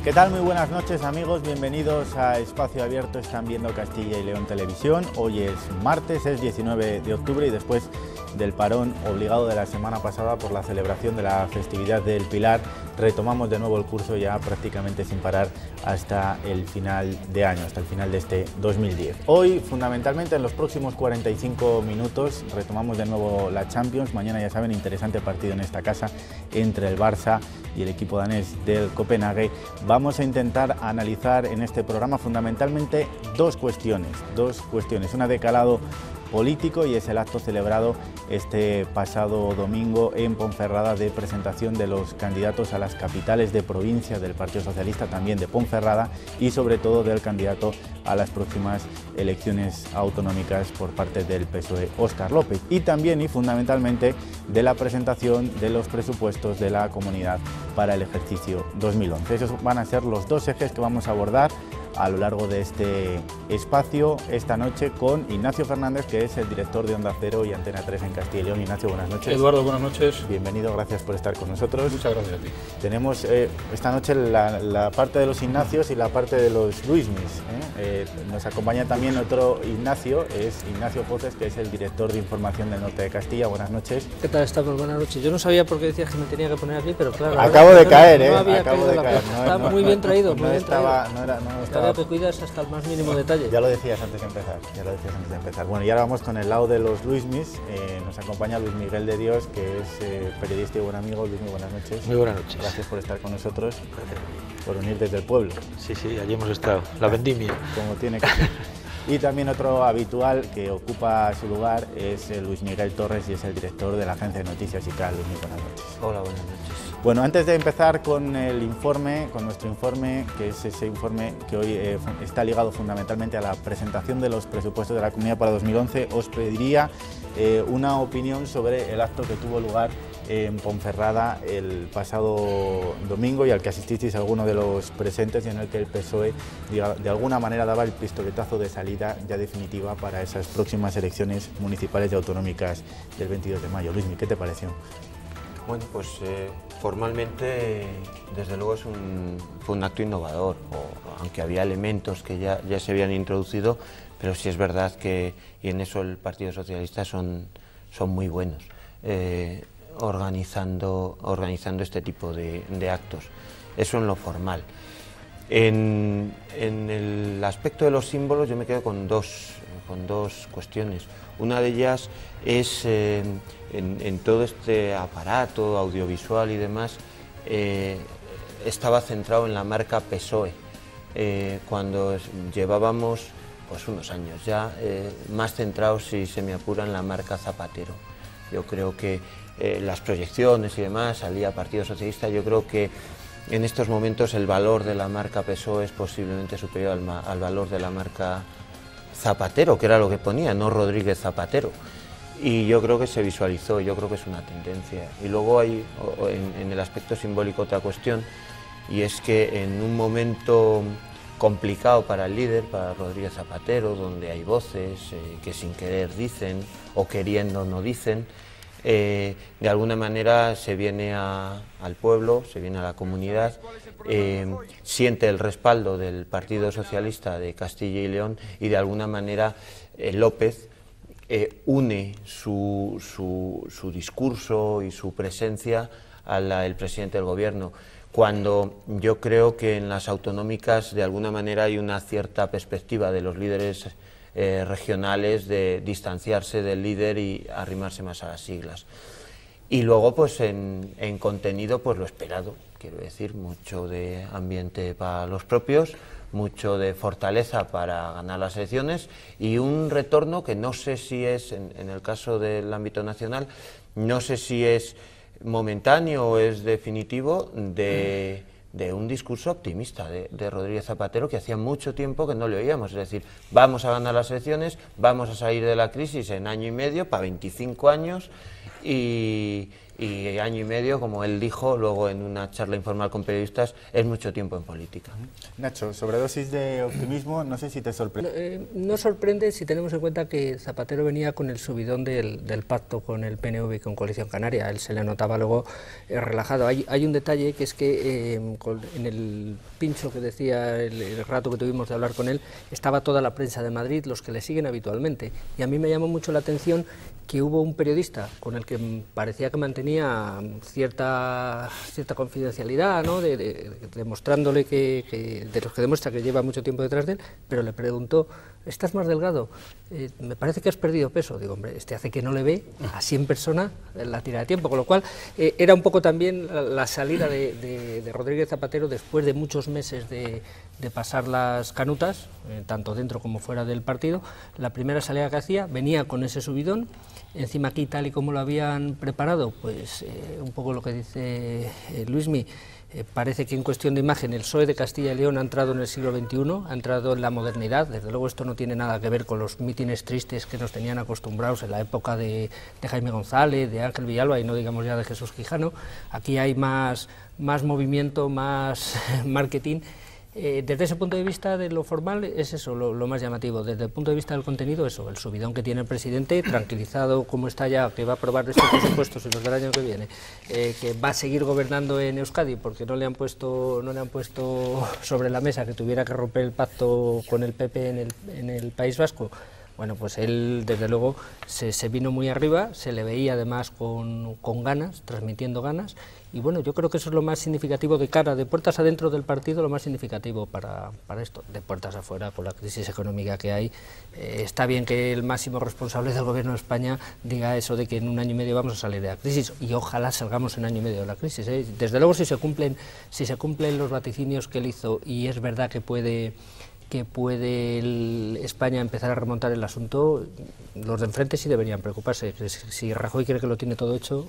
¿Qué tal? Muy buenas noches, amigos, bienvenidos a Espacio Abierto. Están viendo Castilla y León Televisión. Hoy es martes, es 19 de octubre y después del parón obligado de la semana pasada por la celebración de la festividad del Pilar, retomamos de nuevo el curso ya prácticamente sin parar hasta el final de año, hasta el final de este 2010. Hoy, fundamentalmente, en los próximos 45 minutos retomamos de nuevo la Champions. Mañana, ya saben, interesante partido en esta casa entre el Barça y el equipo danés del Copenhague. Vamos a intentar analizar en este programa fundamentalmente dos cuestiones, una de calado político, y es el acto celebrado este pasado domingo en Ponferrada de presentación de los candidatos a las capitales de provincia del Partido Socialista, también de Ponferrada, y sobre todo del candidato a las próximas elecciones autonómicas por parte del PSOE, Óscar López, y también y fundamentalmente de la presentación de los presupuestos de la comunidad para el ejercicio 2011. Esos van a ser los dos ejes que vamos a abordar a lo largo de este espacio esta noche con Ignacio Fernández, que es el director de Onda Cero y Antena 3 en Castilla y León. Ignacio, buenas noches. Eduardo, buenas noches. Bienvenido, gracias por estar con nosotros. Muchas gracias a ti. Tenemos esta noche la parte de los Ignacios y la parte de los Luismis. Nos acompaña también otro Ignacio, es Ignacio Foces, que es el director de Información del Norte de Castilla. Buenas noches. ¿Qué tal estamos? Buenas noches. Yo no sabía por qué decías que me tenía que poner aquí, pero claro... Acabo de caer, no había acabo de caer. Está muy bien traído, muy bien traído. No estaba que cuidas hasta el más mínimo detalle. Ya lo decías antes de empezar, Bueno, y ahora vamos con el lado de los Luismis. Nos acompaña Luis Miguel de Dios, que es periodista y buen amigo. Luis, muy buenas noches. Muy buenas noches. Gracias por estar con nosotros, por venir desde el pueblo. Sí, allí hemos estado, la vendimia. Como tiene que ser. Y también otro habitual que ocupa su lugar es Luis Miguel Torres, y es el director de la agencia de noticias ICAL. Luis, muy buenas noches. Hola, buenas noches. Bueno, antes de empezar con el informe, con nuestro informe, que es ese informe que hoy está ligado fundamentalmente a la presentación de los presupuestos de la Comunidad para 2011, os pediría una opinión sobre el acto que tuvo lugar en Ponferrada el pasado domingo y al que asististeis algunos de los presentes, y en el que el PSOE de alguna manera daba el pistoletazo de salida ya definitiva para esas próximas elecciones municipales y autonómicas del 22 de mayo. Luis, ¿qué te pareció? Bueno, pues formalmente, desde luego, fue un acto innovador, aunque había elementos que ya se habían introducido, pero sí es verdad que, y en eso el Partido Socialista son muy buenos, organizando este tipo de actos. Eso en lo formal. En el aspecto de los símbolos yo me quedo con dos cuestiones. Una de ellas es en todo este aparato audiovisual y demás, estaba centrado en la marca PSOE, cuando llevábamos pues unos años ya más centrados, si se me apura, en la marca Zapatero. Yo creo que las proyecciones y demás, salía Partido Socialista. Yo creo que en estos momentos el valor de la marca PSOE es posiblemente superior al valor de la marca Zapatero, que era lo que ponía, no Rodríguez Zapatero. Y yo creo que se visualizó, yo creo que es una tendencia. Y luego hay en el aspecto simbólico otra cuestión, y es que en un momento complicado para el líder, para Rodríguez Zapatero, donde hay voces que sin querer dicen o queriendo no dicen, de alguna manera se viene al pueblo, se viene a la comunidad, siente el respaldo del Partido Socialista de Castilla y León, y de alguna manera López une su discurso y su presencia al presidente del gobierno, cuando yo creo que en las autonómicas de alguna manera hay una cierta perspectiva de los líderes regionales de distanciarse del líder y arrimarse más a las siglas. Y luego pues en contenido pues lo esperado, quiero decir, mucho de ambiente para los propios, mucho de fortaleza para ganar las elecciones, y un retorno que no sé si es, en el caso del ámbito nacional, no sé si es momentáneo o es definitivo, de un discurso optimista de Rodríguez Zapatero, que hacía mucho tiempo que no le oíamos. Es decir, vamos a ganar las elecciones, vamos a salir de la crisis en año y medio, para 25 años, y y año y medio, como él dijo luego en una charla informal con periodistas, es mucho tiempo en política. Nacho, sobredosis de optimismo, no sé si te sorprende. No sorprende si tenemos en cuenta que Zapatero venía con el subidón del pacto con el PNV y con Coalición Canaria. Él se le notaba luego relajado. Hay un detalle que es que en el pincho que decía el rato que tuvimos de hablar con él, estaba toda la prensa de Madrid, los que le siguen habitualmente. Y a mí me llamó mucho la atención que hubo un periodista con el que parecía que mantenía cierta confidencialidad, ¿no? Demostrándole de los que demuestra que lleva mucho tiempo detrás de él, pero le preguntó: ¿estás más delgado? Me parece que has perdido peso. Digo, hombre, hace que no le ve, así en persona la tira de tiempo, con lo cual era un poco también la salida de Rodríguez Zapatero después de muchos meses de pasar las canutas, tanto dentro como fuera del partido. La primera salida que hacía venía con ese subidón. Encima aquí, tal y como lo habían preparado, pues un poco lo que dice Luismi, parece que en cuestión de imagen el PSOE de Castilla y León ha entrado en el siglo XXI, ha entrado en la modernidad. Desde luego esto no tiene nada que ver con los mítines tristes que nos tenían acostumbrados en la época de Jaime González, de Ángel Villalba y no digamos ya de Jesús Quijano. Aquí hay más movimiento, más marketing. Desde ese punto de vista de lo formal es eso lo más llamativo. Desde el punto de vista del contenido, eso, el subidón que tiene el presidente, tranquilizado como está ya, que va a aprobar estos presupuestos y los del año que viene, que va a seguir gobernando en Euskadi porque no le han puesto sobre la mesa que tuviera que romper el pacto con el PP en el País Vasco. Bueno, pues él desde luego se vino muy arriba, se le veía además con ganas, transmitiendo ganas, y bueno, yo creo que eso es lo más significativo de cara, de puertas adentro del partido, lo más significativo para esto. De puertas afuera, con la crisis económica que hay, está bien que el máximo responsable del gobierno de España diga eso de que en un año y medio vamos a salir de la crisis, y ojalá salgamos en año y medio de la crisis, ¿eh? Desde luego si se cumplen los vaticinios que él hizo, y es verdad que puede España empezar a remontar el asunto, los de enfrente sí deberían preocuparse. Si Rajoy cree que lo tiene todo hecho,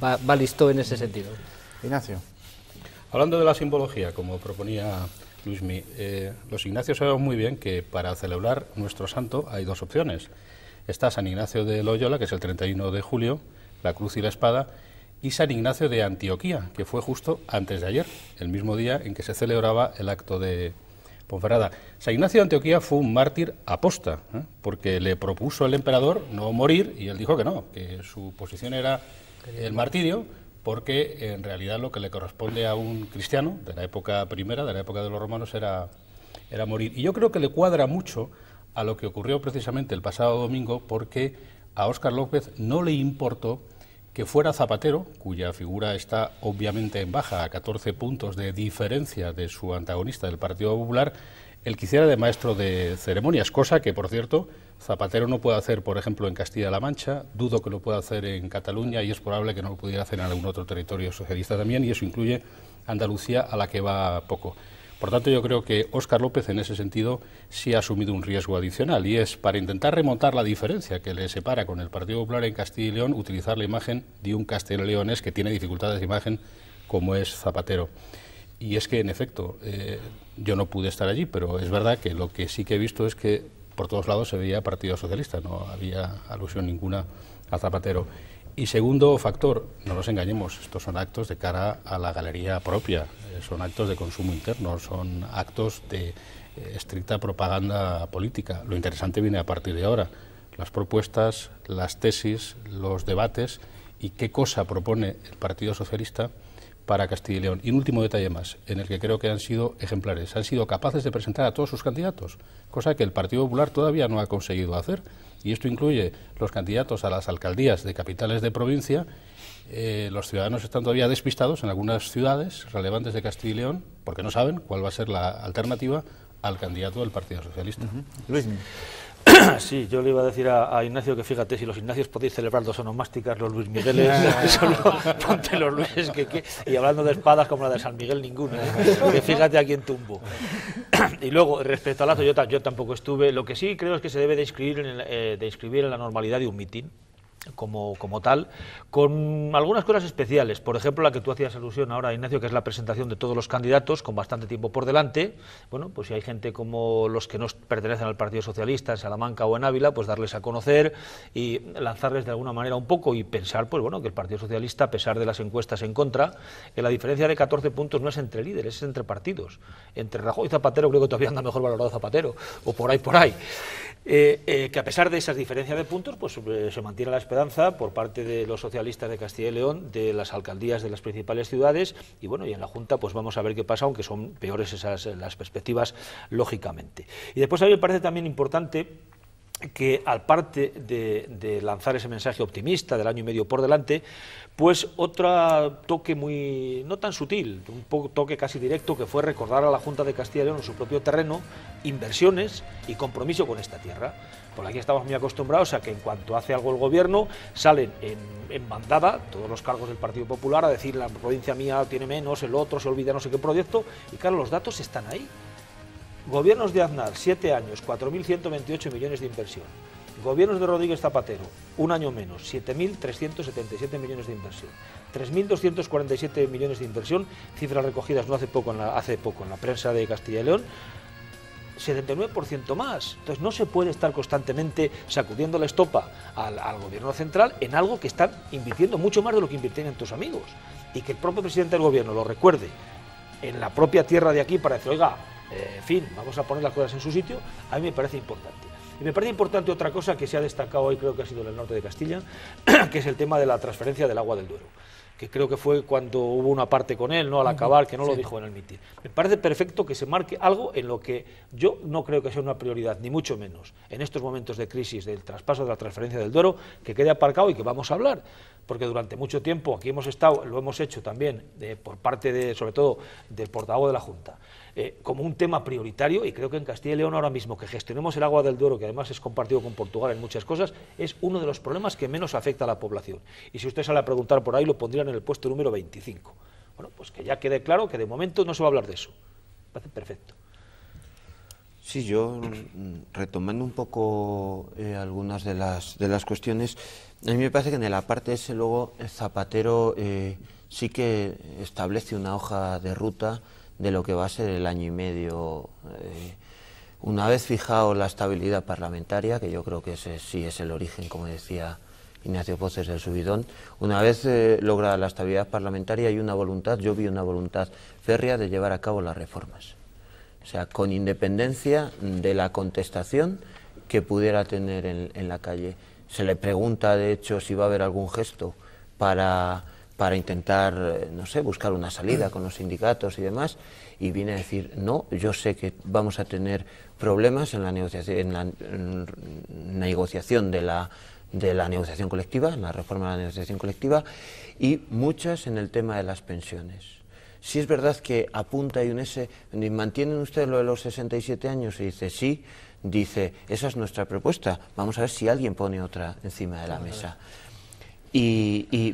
va listo en ese sentido. Ignacio. Hablando de la simbología, como proponía Luismi, los Ignacios sabemos muy bien que para celebrar nuestro santo hay dos opciones. Está San Ignacio de Loyola, que es el 31 de julio, la cruz y la espada, y San Ignacio de Antioquía, que fue justo antes de ayer, el mismo día en que se celebraba el acto de Ponferrada. San Ignacio de Antioquía fue un mártir aposta, porque le propuso al emperador no morir y él dijo que no, que su posición era el martirio, porque en realidad lo que le corresponde a un cristiano de la época primera, de la época de los romanos, era morir. Y yo creo que le cuadra mucho a lo que ocurrió precisamente el pasado domingo, porque a Óscar López no le importó que fuera Zapatero, cuya figura está obviamente en baja, a 14 puntos de diferencia de su antagonista del Partido Popular, el que hiciera de maestro de ceremonias, cosa que, por cierto, Zapatero no puede hacer, por ejemplo, en Castilla-La Mancha, dudo que lo pueda hacer en Cataluña y es probable que no lo pudiera hacer en algún otro territorio socialista también, y eso incluye Andalucía, a la que va poco. Por tanto, yo creo que Óscar López, en ese sentido, sí ha asumido un riesgo adicional, y es, para intentar remontar la diferencia que le separa con el Partido Popular en Castilla y León, utilizar la imagen de un castellano-leonés que tiene dificultades de imagen, como es Zapatero. Y es que, en efecto, yo no pude estar allí, pero es verdad que lo que sí que he visto es que por todos lados se veía Partido Socialista, no había alusión ninguna a Zapatero. Y segundo factor, no nos engañemos, estos son actos de cara a la galería propia, son actos de consumo interno, son actos de estricta propaganda política. Lo interesante viene a partir de ahora, las propuestas, las tesis, los debates y qué cosa propone el Partido Socialista para Castilla y León. Y un último detalle más, en el que creo que han sido ejemplares, han sido capaces de presentar a todos sus candidatos, cosa que el Partido Popular todavía no ha conseguido hacer. Y esto incluye los candidatos a las alcaldías de capitales de provincia. Los ciudadanos están todavía despistados en algunas ciudades relevantes de Castilla y León porque no saben cuál va a ser la alternativa al candidato del Partido Socialista. Luis. Sí, yo le iba a decir a Ignacio que fíjate, si los Ignacios podéis celebrar dos onomásticas, los Luis Migueles, solo ponte los Luis, y hablando de espadas como la de San Miguel, ninguna, que fíjate a quién tumbo. Y luego, respecto al acto, yo tampoco estuve, lo que sí creo es que se debe de inscribir en la normalidad de un mitin. como tal, con algunas cosas especiales. Por ejemplo, la que tú hacías alusión ahora, Ignacio, que es la presentación de todos los candidatos con bastante tiempo por delante. Bueno, pues si hay gente como los que no pertenecen al Partido Socialista en Salamanca o en Ávila, pues darles a conocer y lanzarles de alguna manera un poco y pensar, pues bueno, que el Partido Socialista, a pesar de las encuestas en contra, que la diferencia de 14 puntos no es entre líderes, es entre partidos. Entre Rajoy y Zapatero creo que todavía anda mejor valorado Zapatero, o por ahí. Que a pesar de esas diferencias de puntos, pues se mantiene la esperanza por parte de los socialistas de Castilla y León, de las alcaldías de las principales ciudades, y bueno, y en la Junta pues vamos a ver qué pasa, aunque son peores las perspectivas, lógicamente. Y después a mí me parece también importante que, al parte de lanzar ese mensaje optimista del año y medio por delante, pues otro toque muy, no tan sutil, un toque casi directo, que fue recordar a la Junta de Castilla y León en su propio terreno inversiones y compromiso con esta tierra. Por aquí estamos muy acostumbrados a que en cuanto hace algo el gobierno, salen en bandada todos los cargos del Partido Popular a decir la provincia mía tiene menos, el otro se olvida no sé qué proyecto, y claro, los datos están ahí. Gobiernos de Aznar, 7 años, 4.128 millones de inversión. Gobiernos de Rodríguez Zapatero, un año menos, 7.377 millones de inversión. 3.247 millones de inversión, cifras recogidas no hace poco en la prensa de Castilla y León, 79% más. Entonces no se puede estar constantemente sacudiendo la estopa al gobierno central en algo que están invirtiendo mucho más de lo que invierten en tus amigos. Y que el propio presidente del gobierno lo recuerde en la propia tierra de aquí para decir, oiga, en fin, vamos a poner las cosas en su sitio, a mí me parece importante. Y me parece importante otra cosa que se ha destacado hoy, creo que ha sido en el norte de Castilla, que es el tema de la transferencia del agua del Duero, que creo que fue cuando hubo una parte con él, ¿no?, al acabar, que no lo dijo en el mitin. Me parece perfecto que se marque algo en lo que yo no creo que sea una prioridad, ni mucho menos, en estos momentos de crisis del traspaso de la transferencia del Duero, que quede aparcado y que vamos a hablar, porque durante mucho tiempo aquí hemos estado, lo hemos hecho también por parte sobre todo del portavoz de la Junta, como un tema prioritario, y creo que en Castilla y León ahora mismo que gestionemos el agua del Duero, que además es compartido con Portugal en muchas cosas, es uno de los problemas que menos afecta a la población. Y si usted sale a preguntar por ahí, lo pondrían en el puesto número 25. Bueno, pues que ya quede claro que de momento no se va a hablar de eso. Me parece perfecto. Sí, yo, retomando un poco algunas de las cuestiones, a mí me parece que en la parte ese luego Zapatero sí que establece una hoja de ruta de lo que va a ser el año y medio. Una vez fijado la estabilidad parlamentaria, que yo creo que ese sí es el origen, como decía Ignacio Poces, del subidón, una vez lograda la estabilidad parlamentaria hay una voluntad, yo vi una voluntad férrea de llevar a cabo las reformas. O sea, con independencia de la contestación que pudiera tener en la calle. Se le pregunta, de hecho, si va a haber algún gesto para intentar, no sé, buscar una salida con los sindicatos y demás, y viene a decir, no, yo sé que vamos a tener problemas en la negociación de la negociación colectiva, en la reforma de la negociación colectiva, y muchas en el tema de las pensiones. Sí es verdad que apunta y ¿mantienen ustedes lo de los 67 años? Y dice, sí. Dice, esa es nuestra propuesta, vamos a ver si alguien pone otra encima de la mesa.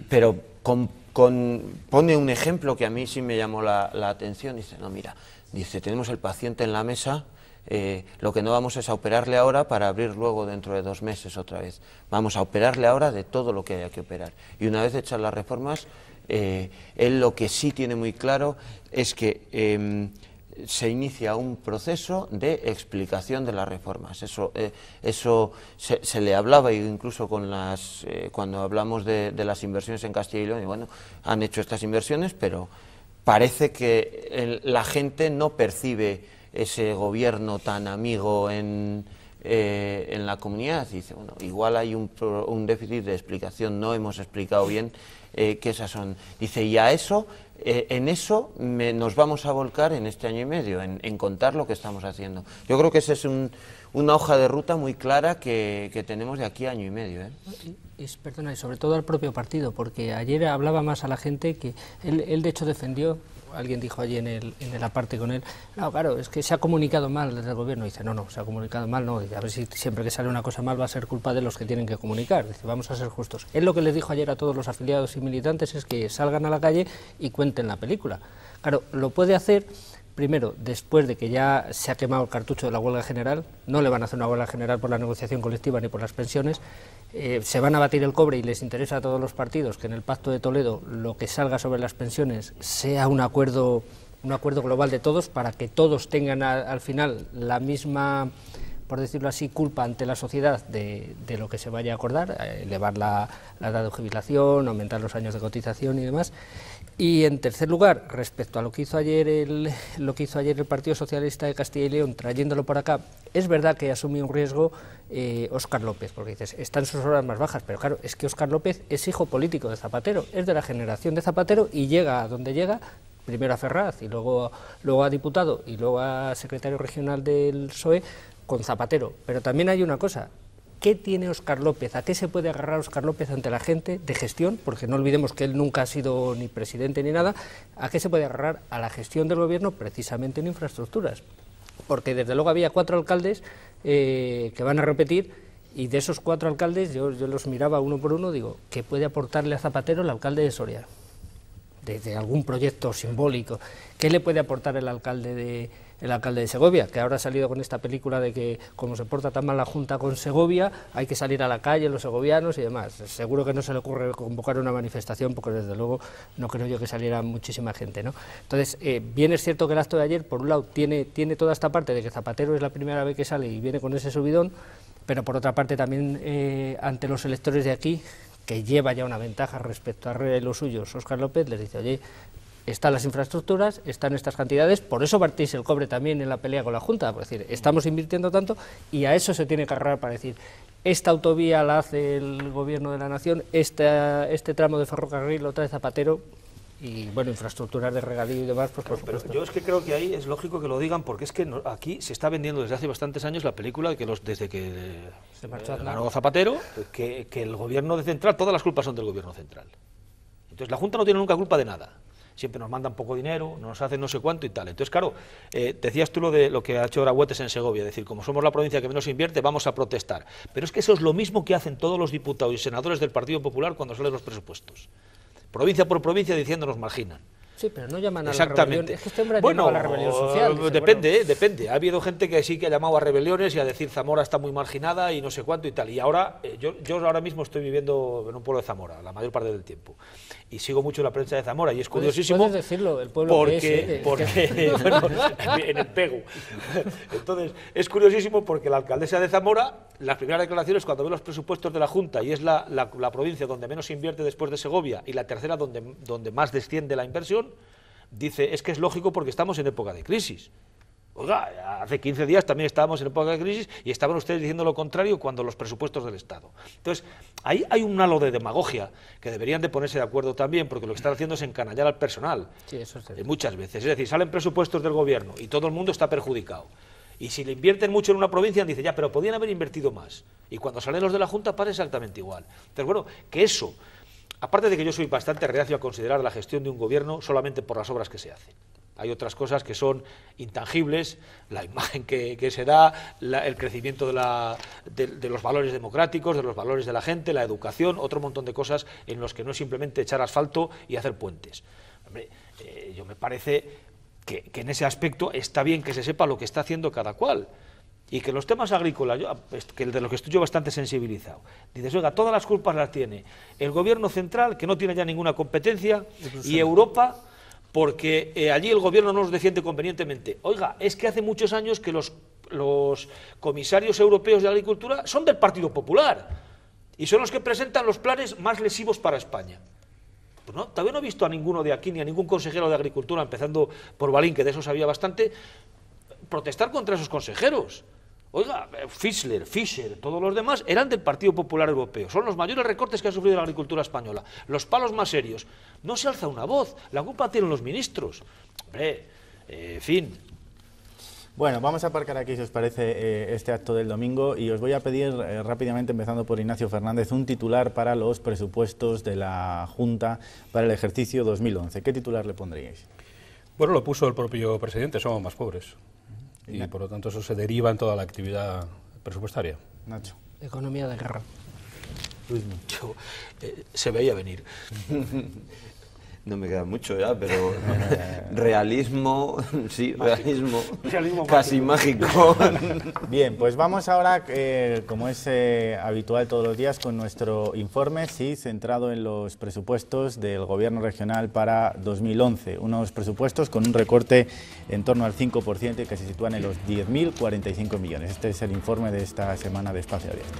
Pero pone un ejemplo que a mí sí me llamó la atención. Dice, no, mira, dice, tenemos el paciente en la mesa, lo que no vamos es a operarle ahora para abrir luego dentro de 2 meses otra vez. Vamos a operarle ahora de todo lo que haya que operar. Y una vez hechas las reformas, él lo que sí tiene muy claro es que se inicia un proceso de explicación de las reformas. Eso se le hablaba incluso con cuando hablamos de las inversiones en Castilla y León, y bueno, han hecho estas inversiones, pero parece que la gente no percibe ese gobierno tan amigo en la comunidad. Dice, bueno, igual hay un déficit de explicación, no hemos explicado bien que esas son. Dice, y a eso, en eso nos vamos a volcar en este año y medio, en contar lo que estamos haciendo. Yo creo que esa es una hoja de ruta muy clara que tenemos de aquí a año y medio. Perdona, y sobre todo al propio partido, porque ayer hablaba más a la gente que él de hecho defendió. Alguien dijo allí en el aparte con él, no, claro, es que se ha comunicado mal desde el gobierno. Dice, no, se ha comunicado mal, no. Dice, a ver si siempre que sale una cosa mal va a ser culpa de los que tienen que comunicar. Dice, vamos a ser justos. Él lo que les dijo ayer a todos los afiliados y militantes es que salgan a la calle y cuenten la película. Claro, lo puede hacer, primero, después de que ya se ha quemado el cartucho de la huelga general, no le van a hacer una huelga general por la negociación colectiva ni por las pensiones, se van a batir el cobre y les interesa a todos los partidos que en el Pacto de Toledo lo que salga sobre las pensiones sea un acuerdo global de todos, para que todos tengan al final la misma, por decirlo así, culpa ante la sociedad de lo que se vaya a acordar, elevar la edad de jubilación, aumentar los años de cotización y demás. Y en tercer lugar, respecto a lo que hizo ayer el Partido Socialista de Castilla y León, trayéndolo por acá, es verdad que asumió un riesgo Óscar López, porque dices, está en sus horas más bajas, pero claro, es que Óscar López es hijo político de Zapatero, es de la generación de Zapatero y llega a donde llega, primero a Ferraz y luego a diputado y luego a secretario regional del PSOE con Zapatero. Pero también hay una cosa, ¿qué tiene Óscar López? ¿A qué se puede agarrar Óscar López ante la gente de gestión? Porque no olvidemos que él nunca ha sido ni presidente ni nada. ¿A qué se puede agarrar? A la gestión del gobierno precisamente en infraestructuras. Porque desde luego había 4 alcaldes que van a repetir, y de esos 4 alcaldes yo los miraba uno por uno, digo, ¿qué puede aportarle a Zapatero el alcalde de Soria? De algún proyecto simbólico. ¿Qué le puede aportar el alcalde de Segovia, que ahora ha salido con esta película de que como se porta tan mal la Junta con Segovia, hay que salir a la calle los segovianos y demás? Seguro que no se le ocurre convocar una manifestación, porque desde luego no creo yo que saliera muchísima gente, ¿no? Entonces, bien es cierto que el acto de ayer, por un lado, tiene toda esta parte de que Zapatero es la primera vez que sale y viene con ese subidón, pero por otra parte también ante los electores de aquí, que lleva ya una ventaja respecto a los suyos, Óscar López les dice, oye, están las infraestructuras, están estas cantidades, por eso partís el cobre también en la pelea con la Junta, es decir, estamos invirtiendo tanto, y a eso se tiene que agarrar para decir, esta autovía la hace el gobierno de la nación, este tramo de ferrocarril lo trae Zapatero, y bueno, infraestructuras de regadío y demás, pues por supuesto. Pero yo es que creo que ahí es lógico que lo digan, porque es que aquí se está vendiendo desde hace bastantes años la película de que desde que se marchó ganó Zapatero, que el gobierno de central, todas las culpas son del gobierno central. Entonces la Junta no tiene nunca culpa de nada. Siempre nos mandan poco dinero, nos hacen no sé cuánto y tal. Entonces, claro, decías tú lo que ha hecho ahora Huetes en Segovia, es decir, como somos la provincia que menos invierte, vamos a protestar. Pero es que eso es lo mismo que hacen todos los diputados y senadores del Partido Popular cuando salen los presupuestos. Provincia por provincia diciendo nos marginan. Sí, pero no llaman a la rebelión. Es que este hombre ha llamado a la rebelión social. Depende. Ha habido gente que sí que ha llamado a rebeliones y a decir Zamora está muy marginada y no sé cuánto y tal. Y ahora, yo ahora mismo estoy viviendo en un pueblo de Zamora, la mayor parte del tiempo. Y sigo mucho la prensa de Zamora y es curiosísimo. Puedes decirlo, el pueblo porque bueno, en el Pegu. Entonces, es curiosísimo porque la alcaldesa de Zamora, las primeras declaraciones cuando ve los presupuestos de la Junta, y es la provincia donde menos invierte después de Segovia y la tercera donde más desciende la inversión, dice, es que es lógico porque estamos en época de crisis. Oiga, hace 15 días también estábamos en época de crisis y estaban ustedes diciendo lo contrario cuando los presupuestos del Estado. Entonces, ahí hay un halo de demagogia que deberían de ponerse de acuerdo también, porque lo que están haciendo es encanallar al personal. Sí, eso es muchas veces. Es decir, salen presupuestos del gobierno y todo el mundo está perjudicado. Y si le invierten mucho en una provincia, dice, ya, pero podían haber invertido más. Y cuando salen los de la Junta pasa exactamente igual. Entonces, bueno, que eso, aparte de que yo soy bastante reacio a considerar la gestión de un gobierno solamente por las obras que se hacen. Hay otras cosas que son intangibles, la imagen que se da, el crecimiento de los valores democráticos, de los valores de la gente, la educación, otro montón de cosas en los que no es simplemente echar asfalto y hacer puentes. Hombre, yo me parece que en ese aspecto está bien que se sepa lo que está haciendo cada cual. Y que los temas agrícolas, de los que estoy yo bastante sensibilizado, dices, oiga, todas las culpas las tiene el gobierno central, que no tiene ya ninguna competencia, y Europa, porque allí el gobierno no los defiende convenientemente. Oiga, es que hace muchos años que los comisarios europeos de agricultura son del Partido Popular, y son los que presentan los planes más lesivos para España. Pues no, todavía no he visto a ninguno de aquí, ni a ningún consejero de Agricultura, empezando por Balín, que de eso sabía bastante, protestar contra esos consejeros. Oiga, Fischer, todos los demás eran del Partido Popular Europeo. Son los mayores recortes que ha sufrido la agricultura española. Los palos más serios. No se alza una voz. La culpa tienen los ministros. Hombre, en fin. Bueno, vamos a aparcar aquí, si os parece, este acto del domingo, y os voy a pedir rápidamente, empezando por Ignacio Fernández, un titular para los presupuestos de la Junta para el ejercicio 2011. ¿Qué titular le pondríais? Bueno, lo puso el propio presidente, somos más pobres. Y por lo tanto eso se deriva en toda la actividad presupuestaria. Nacho. Economía de guerra. Se veía venir. No me queda mucho ya, pero realismo, sí, realismo casi mágico. Bien, pues vamos ahora, como es habitual todos los días, con nuestro informe, sí, centrado en los presupuestos del Gobierno regional para 2011. Unos presupuestos con un recorte en torno al 5% y que se sitúan en los 10.045 millones. Este es el informe de esta semana de Espacio Abierto.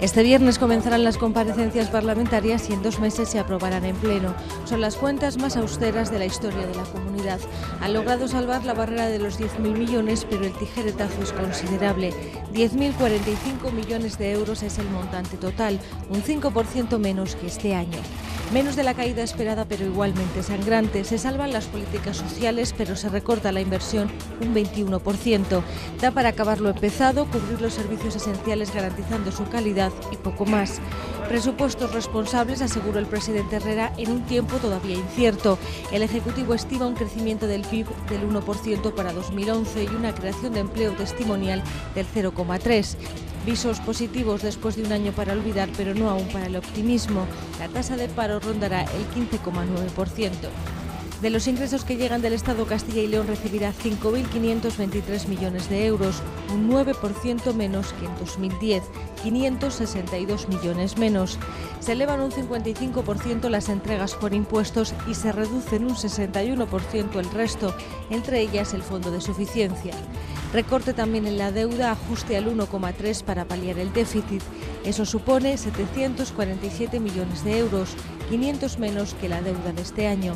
Este viernes comenzarán las comparecencias parlamentarias y en 2 meses se aprobarán en pleno. Son las cuentas más austeras de la historia de la comunidad. Han logrado salvar la barrera de los 10.000 millones, pero el tijeretazo es considerable. 10.045 millones de euros es el montante total, un 5% menos que este año. Menos de la caída esperada, pero igualmente sangrante. Se salvan las políticas sociales, pero se recorta la inversión un 21%. Da para acabar lo empezado, cubrir los servicios esenciales garantizando su calidad y poco más. Presupuestos responsables, aseguró el presidente Herrera, en un tiempo todavía incierto. El Ejecutivo estima un crecimiento del PIB del 1% para 2011 y una creación de empleo testimonial del 0,3%. Visos positivos después de un año para olvidar, pero no aún para el optimismo. La tasa de paro rondará el 15,9%. De los ingresos que llegan del Estado, Castilla y León recibirá 5.523 millones de euros, un 9% menos que en 2010, 562 millones menos. Se elevan un 55% las entregas por impuestos y se reducen un 61% el resto, entre ellas el Fondo de Suficiencia. Recorte también en la deuda, ajuste al 1,3 para paliar el déficit. Eso supone 747 millones de euros, 500 menos que la deuda de este año.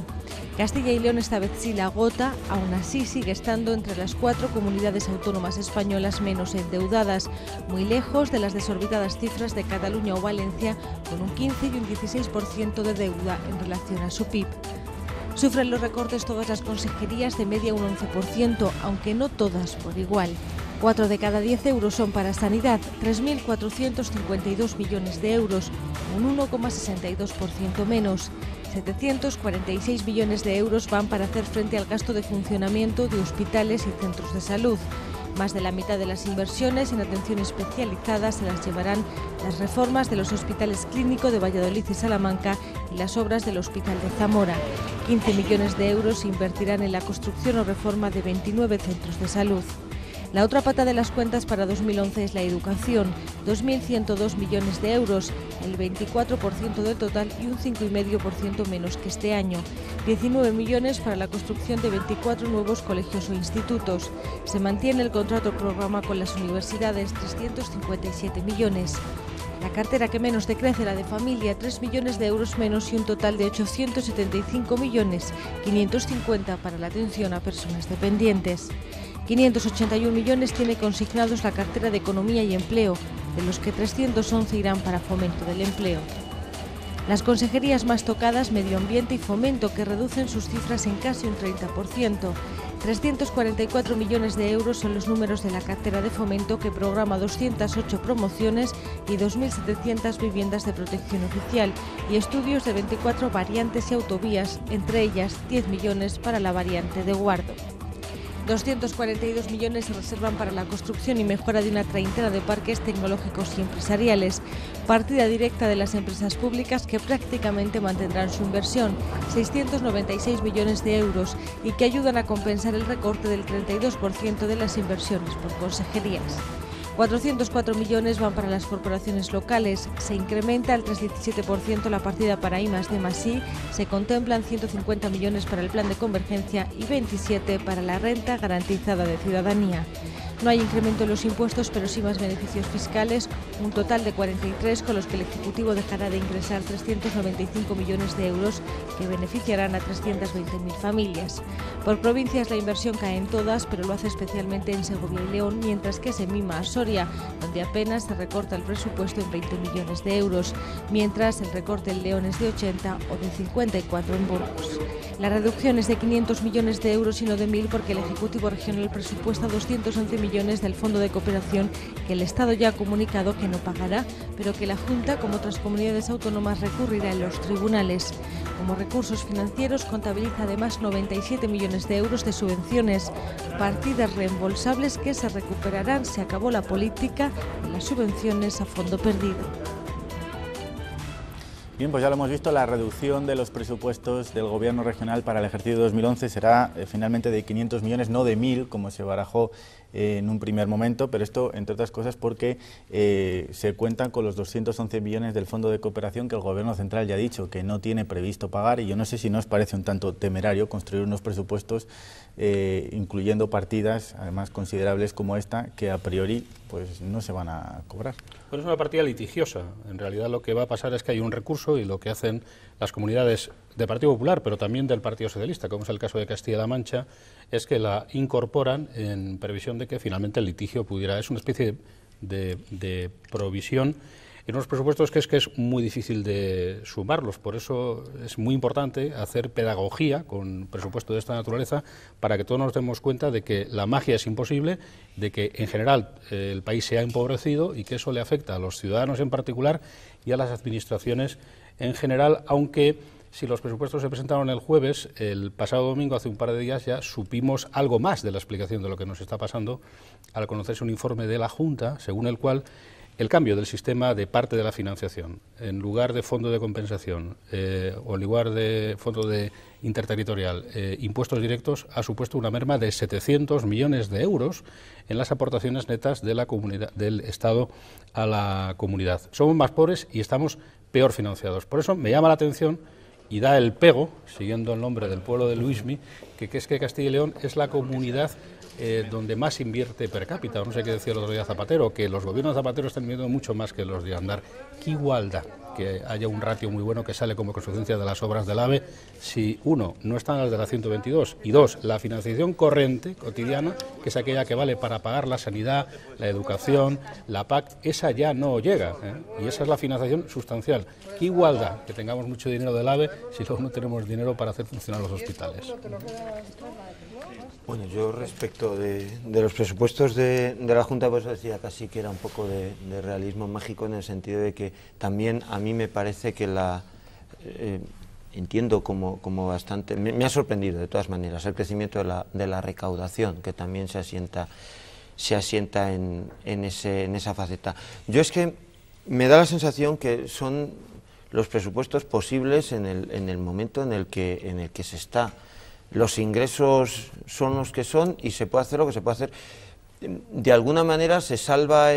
Castilla y León esta vez sí la agota, aún así sigue estando entre las 4 comunidades autónomas españolas menos endeudadas, muy lejos de las desorbitadas cifras de Cataluña o Valencia, con un 15 y un 16% de deuda en relación a su PIB. Sufren los recortes todas las consejerías, de media un 11%, aunque no todas por igual. 4 de cada 10 euros son para sanidad, 3.452 millones de euros, un 1,62% menos. 746 millones de euros van para hacer frente al gasto de funcionamiento de hospitales y centros de salud. Más de la mitad de las inversiones en atención especializada se las llevarán las reformas de los hospitales Clínico de Valladolid y Salamanca y las obras del Hospital de Zamora. 15 millones de euros se invertirán en la construcción o reforma de 29 centros de salud. La otra pata de las cuentas para 2011 es la educación, 2.102 millones de euros, el 24% del total y un 5,5% menos que este año. 19 millones para la construcción de 24 nuevos colegios o institutos. Se mantiene el contrato programa con las universidades, 357 millones. La cartera que menos decrece, la de familia, 3 millones de euros menos y un total de 875 millones, 550 para la atención a personas dependientes. 581 millones tiene consignados la cartera de Economía y Empleo, de los que 311 irán para fomento del empleo. Las consejerías más tocadas, Medio Ambiente y Fomento, que reducen sus cifras en casi un 30%. 344 millones de euros son los números de la cartera de Fomento, que programa 208 promociones y 2.700 viviendas de protección oficial y estudios de 24 variantes y autovías, entre ellas 10 millones para la variante de Guardo. 242 millones se reservan para la construcción y mejora de una treintena de parques tecnológicos y empresariales, partida directa de las empresas públicas que prácticamente mantendrán su inversión, 696 millones de euros, y que ayudan a compensar el recorte del 32% de las inversiones por consejerías. 404 millones van para las corporaciones locales, se incrementa al 3,17% la partida para I+D+I, se contemplan 150 millones para el plan de convergencia y 27 para la renta garantizada de ciudadanía. No hay incremento en los impuestos, pero sí más beneficios fiscales, un total de 43, con los que el Ejecutivo dejará de ingresar 395 millones de euros que beneficiarán a 320.000 familias. Por provincias la inversión cae en todas, pero lo hace especialmente en Segovia y León, mientras que se mima a Soria, donde apenas se recorta el presupuesto en 20 millones de euros, mientras el recorte en León es de 80 o de 54 en Burgos. La reducción es de 500 millones de euros y no de 1.000, porque el Ejecutivo Regional presupuesta 211 millones del Fondo de Cooperación, que el Estado ya ha comunicado que no pagará, pero que la Junta, como otras comunidades autónomas, recurrirá en los tribunales. Como recursos financieros contabiliza además 97 millones de euros de subvenciones, partidas reembolsables que se recuperarán. Se acabó la política de las subvenciones a fondo perdido. Bien, pues ya lo hemos visto, la reducción de los presupuestos del Gobierno regional para el ejercicio 2011 será finalmente de 500 millones, no de 1.000, como se barajó en un primer momento, pero esto, entre otras cosas, porque se cuentan con los 211 millones del Fondo de Cooperación que el Gobierno central ya ha dicho que no tiene previsto pagar, y yo no sé si no os parece un tanto temerario construir unos presupuestos incluyendo partidas, además considerables como esta, que a priori pues no se van a cobrar. Bueno, es una partida litigiosa. En realidad lo que va a pasar es que hay un recurso y lo que hacen las comunidades del Partido Popular, pero también del Partido Socialista, como es el caso de Castilla-La Mancha, es que la incorporan en previsión de que finalmente el litigio pudiera... Es una especie de provisión en unos presupuestos que es muy difícil de sumarlos. Por eso es muy importante hacer pedagogía con presupuestos de esta naturaleza para que todos nos demos cuenta de que la magia es imposible, de que en general el país se ha empobrecido y que eso le afecta a los ciudadanos en particular y a las administraciones en general, aunque si los presupuestos se presentaron el jueves, el pasado domingo, hace un par de días, ya supimos algo más de la explicación de lo que nos está pasando al conocerse un informe de la Junta, según el cual el cambio del sistema de parte de la financiación, en lugar de fondo de compensación o en lugar de fondo de interterritorial, impuestos directos, ha supuesto una merma de 700 millones de euros en las aportaciones netas de la comunidad, del Estado a la comunidad. Somos más pobres y estamos peor financiados. Por eso me llama la atención y da el pego, siguiendo el nombre del pueblo de Luismi, que es que Castilla y León es la comunidad donde más invierte per cápita. No sé qué decía el otro día Zapatero, que los gobiernos de Zapatero están invirtiendo mucho más que los de Aznar. ¡Qué igualdad! Que haya un ratio muy bueno que sale como consecuencia de las obras del AVE, si uno, no están las de la 122, y dos, la financiación corriente, cotidiana, que es aquella que vale para pagar la sanidad, la educación, la PAC, esa ya no llega, y esa es la financiación sustancial. ¡Qué igualdad! Que tengamos mucho dinero del AVE si luego no tenemos dinero para hacer funcionar los hospitales. Bueno, yo respecto de los presupuestos de la Junta, pues decía casi que era un poco de realismo mágico, en el sentido de que también a mí me parece que entiendo como bastante, me ha sorprendido de todas maneras el crecimiento de la recaudación, que también se asienta en esa faceta. Yo es que me da la sensación que son los presupuestos posibles en el momento en el que se está. Los ingresos son los que son y se puede hacer lo que se puede hacer. De alguna manera se salva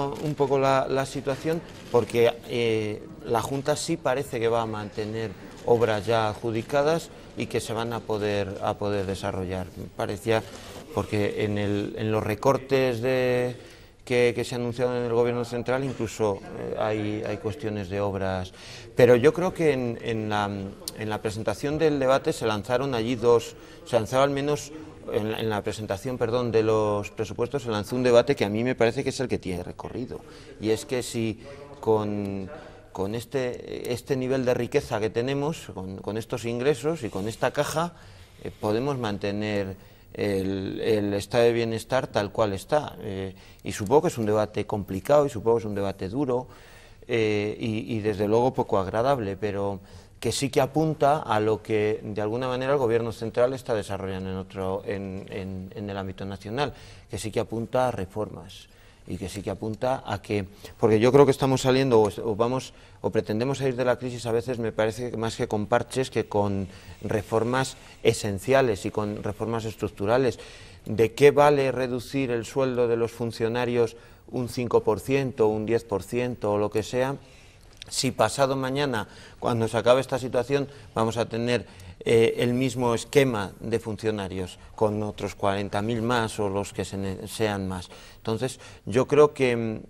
un poco la situación, porque la Junta sí parece que va a mantener obras ya adjudicadas y que se van a poder desarrollar. Parecía, porque en los recortes que se anunciaron en el Gobierno central incluso hay cuestiones de obras, pero yo creo que en la presentación del debate se lanzaron al menos en la presentación, de los presupuestos se lanzó un debate que a mí me parece que es el que tiene recorrido, y es que si con este nivel de riqueza que tenemos, con estos ingresos y con esta caja, podemos mantener el estado de bienestar tal cual está, y supongo que es un debate complicado y supongo que es un debate duro y desde luego poco agradable, pero que sí que apunta a lo que de alguna manera el Gobierno central está desarrollando en el ámbito nacional, que sí que apunta a reformas y que sí que apunta a que, porque yo creo que estamos saliendo o pretendemos salir de la crisis a veces, me parece, más que con parches, que con reformas esenciales y con reformas estructurales. ¿De qué vale reducir el sueldo de los funcionarios un 5%, un 10% o lo que sea, si pasado mañana, cuando se acabe esta situación, vamos a tener el mismo esquema de funcionarios con otros 40.000 más o los que sean más? Entonces, yo creo que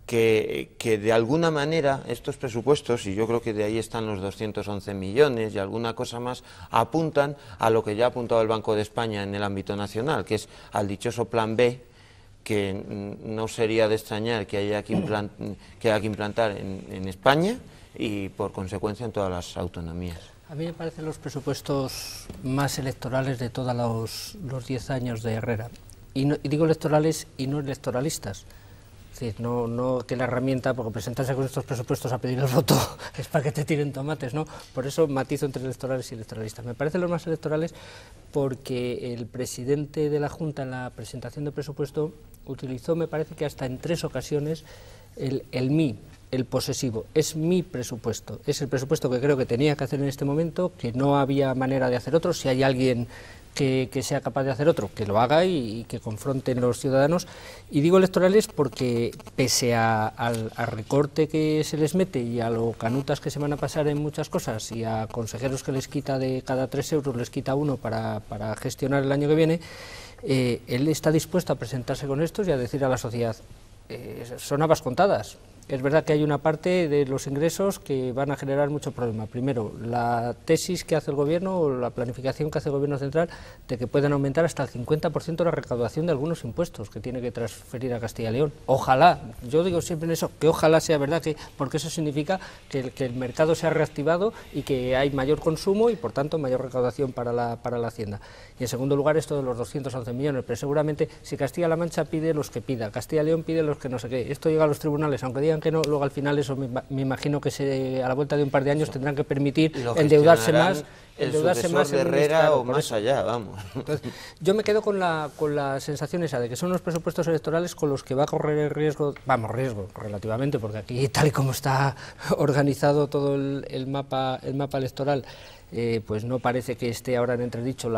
de alguna manera estos presupuestos, y yo creo que de ahí están los 211 millones y alguna cosa más, apuntan a lo que ya ha apuntado el Banco de España en el ámbito nacional, que es al dichoso Plan B, que no sería de extrañar que haya que implantar en España y por consecuencia en todas las autonomías. A mí me parecen los presupuestos más electorales de todos los 10 años de Herrera. Y digo electorales y no electoralistas. Es decir, no que la herramienta, porque presentarse con estos presupuestos a pedir el voto es para que te tiren tomates, ¿no? Por eso matizo entre electorales y electoralistas. Me parecen los más electorales porque el presidente de la Junta en la presentación del presupuesto utilizó, me parece que hasta en 3 ocasiones, el mí. el posesivo, es mi presupuesto, es el presupuesto que creo que tenía que hacer en este momento, que no había manera de hacer otro. Si hay alguien que sea capaz de hacer otro, que lo haga y que confronten los ciudadanos. Y digo electorales porque, pese al recorte que se les mete y a lo canutas que se van a pasar en muchas cosas, y a consejeros que les quita de cada 3 euros, les quita 1 para gestionar el año que viene, él está dispuesto a presentarse con estos y a decir a la sociedad, son habas contadas. Es verdad que hay una parte de los ingresos que van a generar mucho problema. Primero, la tesis que hace el Gobierno o la planificación que hace el Gobierno central de que pueden aumentar hasta el 50% la recaudación de algunos impuestos que tiene que transferir a Castilla y León. Ojalá, yo digo siempre en eso, que ojalá sea verdad, porque eso significa que el mercado se ha reactivado y que hay mayor consumo y, por tanto, mayor recaudación para la Hacienda. Y, en segundo lugar, esto de los 211 millones, pero seguramente si Castilla-La Mancha pide los que pida, Castilla y León pide los que no sé qué, esto llega a los tribunales, aunque digan que no, luego al final eso me imagino que a la vuelta de un par de años tendrán que permitir endeudarse más de Herrera o más allá, vamos. Entonces, yo me quedo con la sensación esa de que son los presupuestos electorales con los que va a correr el riesgo, riesgo relativamente, porque aquí, tal y como está organizado todo el mapa electoral, pues no parece que esté ahora en entredicho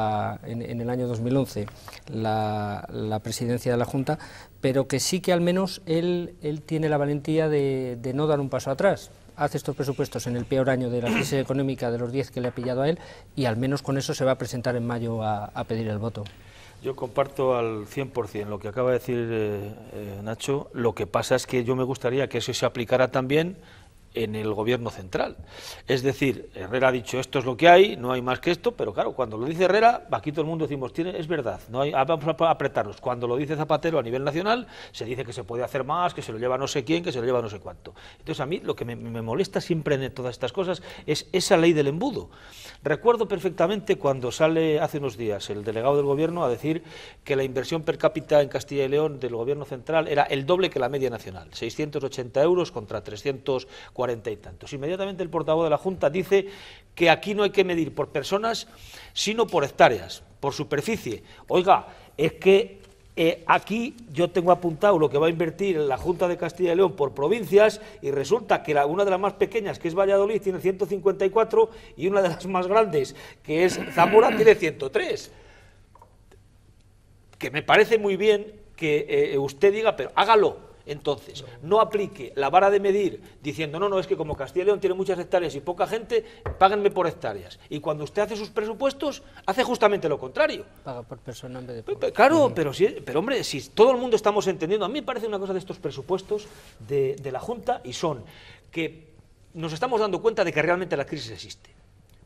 en el año 2011 la presidencia de la Junta, pero que sí que al menos él tiene la valentía de no dar un paso atrás. Hace estos presupuestos en el peor año de la crisis económica de los 10 que le ha pillado a él, y al menos con eso se va a presentar en mayo a pedir el voto. Yo comparto al 100% lo que acaba de decir Nacho. Lo que pasa es que yo me gustaría que eso se aplicara también en el Gobierno central. Es decir, Herrera ha dicho esto es lo que hay, no hay más que esto, pero claro, cuando lo dice Herrera, aquí todo el mundo decimos, es verdad, no hay, vamos a apretarnos. Cuando lo dice Zapatero a nivel nacional, se dice que se puede hacer más, que se lo lleva no sé quién, que se lo lleva no sé cuánto. Entonces a mí lo que me molesta siempre en todas estas cosas es esa ley del embudo. Recuerdo perfectamente cuando sale hace unos días el delegado del Gobierno a decir que la inversión per cápita en Castilla y León del Gobierno central era el doble que la media nacional, 680 euros contra 340 y tantos. Inmediatamente el portavoz de la Junta dice que aquí no hay que medir por personas, sino por hectáreas, por superficie. Oiga, es que aquí yo tengo apuntado lo que va a invertir la Junta de Castilla y León por provincias, y resulta que una de las más pequeñas, que es Valladolid, tiene 154, y una de las más grandes, que es Zamora, tiene 103. Que me parece muy bien que usted diga, pero hágalo. Entonces, no aplique la vara de medir diciendo, no, es que como Castilla y León tiene muchas hectáreas y poca gente, páguenme por hectáreas. Y cuando usted hace sus presupuestos, hace justamente lo contrario. Paga por persona en vez de por... Claro, pero hombre, si todo el mundo estamos entendiendo, a mí me parece una cosa de estos presupuestos de la Junta, y son que nos estamos dando cuenta de que realmente la crisis existe.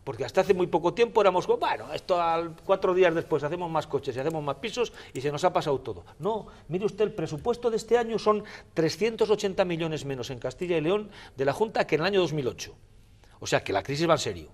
Porque hasta hace muy poco tiempo éramos, bueno, esto 4 días después hacemos más coches y hacemos más pisos y se nos ha pasado todo. No, mire usted, el presupuesto de este año son 380 millones menos en Castilla y León de la Junta que en el año 2008. O sea que la crisis va en serio.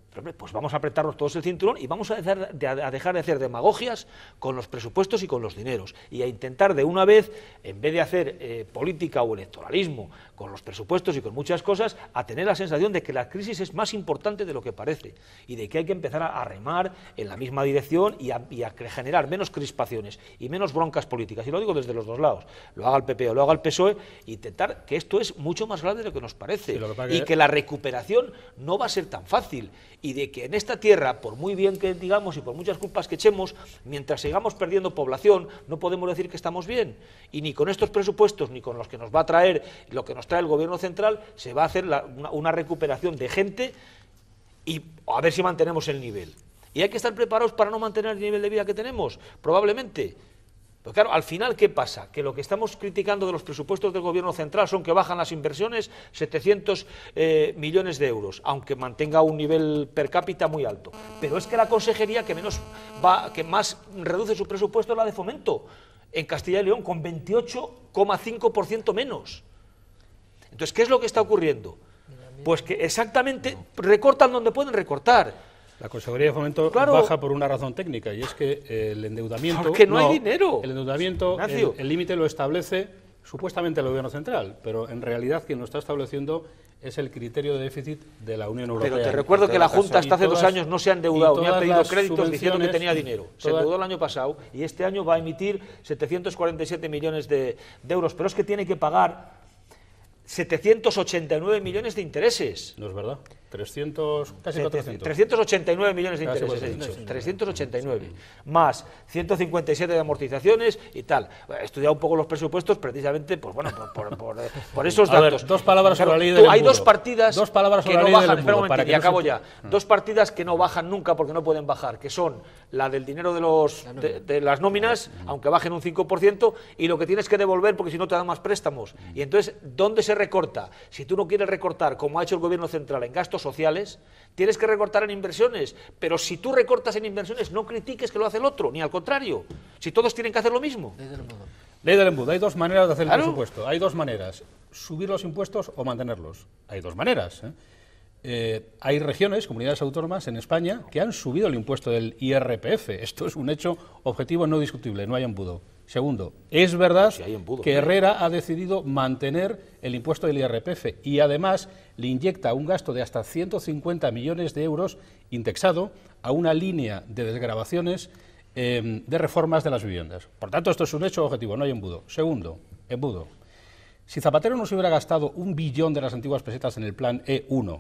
Pero, hombre, pues vamos a apretarnos todos el cinturón y vamos a dejar de hacer demagogias con los presupuestos y con los dineros, y a intentar de una vez, en vez de hacer política o electoralismo con los presupuestos y con muchas cosas, a tener la sensación de que la crisis es más importante de lo que parece y de que hay que empezar a remar en la misma dirección y a generar menos crispaciones y menos broncas políticas. Y lo digo desde los dos lados, lo haga el PP o lo haga el PSOE, intentar que esto es mucho más grande de lo que nos parece, y que la recuperación no va a ser tan fácil, y de que en esta tierra, por muy bien que digamos y por muchas culpas que echemos, mientras sigamos perdiendo población, no podemos decir que estamos bien, y ni con estos presupuestos ni con los que nos va a traer lo que nos trae el Gobierno central se va a hacer una recuperación de gente, y a ver si mantenemos el nivel. Y hay que estar preparados para no mantener el nivel de vida que tenemos, probablemente. Pero claro, al final, ¿qué pasa? Que lo que estamos criticando de los presupuestos del Gobierno central son que bajan las inversiones 700 millones de euros, aunque mantenga un nivel per cápita muy alto. Pero es que la consejería que más reduce su presupuesto es la de Fomento, en Castilla y León, con 28,5% menos. Entonces, ¿qué es lo que está ocurriendo? Pues que exactamente recortan donde pueden recortar. La Consejería de Fomento baja por una razón técnica, y es que el endeudamiento... Porque no hay dinero. El endeudamiento, el límite lo establece supuestamente el Gobierno central, pero en realidad quien lo está estableciendo es el criterio de déficit de la Unión Europea. Pero te recuerdo que la Junta hasta hace 2 años no se ha endeudado, ni ha pedido créditos diciendo que tenía dinero. Se endeudó el año pasado y este año va a emitir 747 millones de euros, pero es que tiene que pagar 789 millones de intereses. No es verdad. 300, casi 400. 389 millones de intereses, he dicho. 389. Más 157 de amortizaciones y tal. He estudiado un poco los presupuestos precisamente, pues bueno, por esos datos. A ver, dos palabras sobre la ley del embudo. Hay dos partidas dos palabras sobre que no la ley del bajan, embudo, espera un momentito, y no acabo se... ya. Dos partidas que no bajan nunca porque no pueden bajar, que son la del dinero de las nóminas, aunque bajen un 5%, y lo que tienes que devolver porque si no te dan más préstamos. Y entonces, ¿dónde se recorta? Si tú no quieres recortar, como ha hecho el gobierno central, en gastos sociales, tienes que recortar en inversiones, pero si tú recortas en inversiones, no critiques que lo hace el otro, ni al contrario, si todos tienen que hacer lo mismo. Ley del embudo. Hay dos maneras de hacer el presupuesto. Hay dos maneras: subir los impuestos o mantenerlos. Hay dos maneras. Hay regiones, comunidades autónomas en España, que han subido el impuesto del IRPF. Esto es un hecho objetivo no discutible, no hay embudo. Segundo, es verdad que Herrera ha decidido mantener el impuesto del IRPF y además le inyecta un gasto de hasta 150 millones de euros indexado a una línea de desgravaciones de reformas de las viviendas. Por tanto, esto es un hecho objetivo, no hay embudo. Segundo, embudo. Si Zapatero no se hubiera gastado 1 billón de las antiguas pesetas en el plan E1,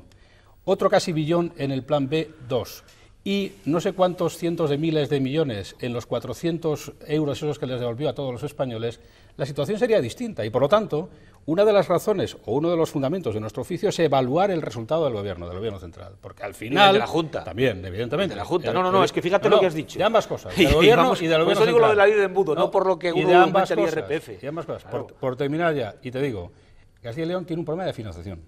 otro casi billón en el plan B2, y no sé cuántos cientos de miles de millones en los 400 euros esos que les devolvió a todos los españoles, la situación sería distinta. Y por lo tanto, una de las razones o uno de los fundamentos de nuestro oficio es evaluar el resultado del gobierno central. Porque al final... Y de la Junta. También, evidentemente. De la Junta. No, es que fíjate lo que has dicho. De ambas cosas, del gobierno y del gobierno central. Por eso digo lo de la ley de embudo, no por lo que uno aumenta el IRPF. Y ambas cosas. Claro. Por terminar ya, y te digo, Castilla y León tiene un problema de financiación.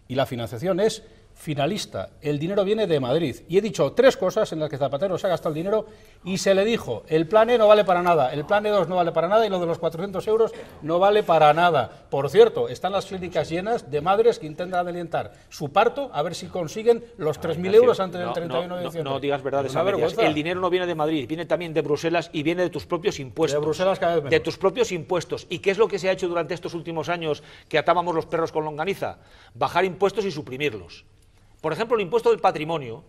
Y la financiación es finalista, el dinero viene de Madrid. Y he dicho 3 cosas en las que Zapatero se ha gastado el dinero y se le dijo, el plan E no vale para nada, el plan E2 no vale para nada y lo de los 400 euros no vale para nada. Por cierto, están las clínicas llenas de madres que intentan adelantar su parto a ver si consiguen los 3.000 euros antes del 31 de diciembre. No digas verdades a medias. El dinero no viene de Madrid, viene también de Bruselas y viene de tus propios impuestos. De Bruselas cada vez menos. De tus propios impuestos. ¿Y qué es lo que se ha hecho durante estos últimos años que atábamos los perros con longaniza? Bajar impuestos y suprimirlos. Por ejemplo, el impuesto del patrimonio,